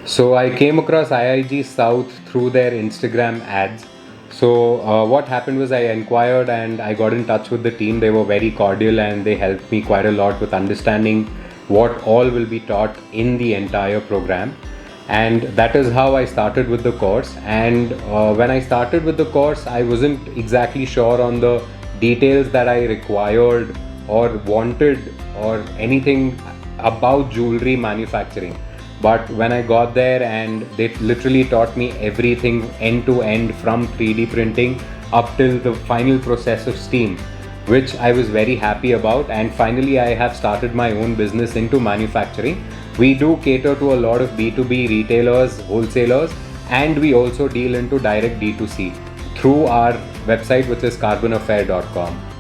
So I came across IIG South through their Instagram ads. So what happened was I inquired and I got in touch with the team. They were very cordial and they helped me quite a lot with understanding what all will be taught in the entire program. And that is how I started with the course. And when I started with the course, I wasn't exactly sure on the details that I required or wanted or anything about jewelry manufacturing. But when I got there and they literally taught me everything end to end from 3D printing up till the final process of steam, which I was very happy about. And finally, I have started my own business into manufacturing. We do cater to a lot of B2B retailers, wholesalers, and we also deal into direct D2C through our website, which is carbonaffair.com.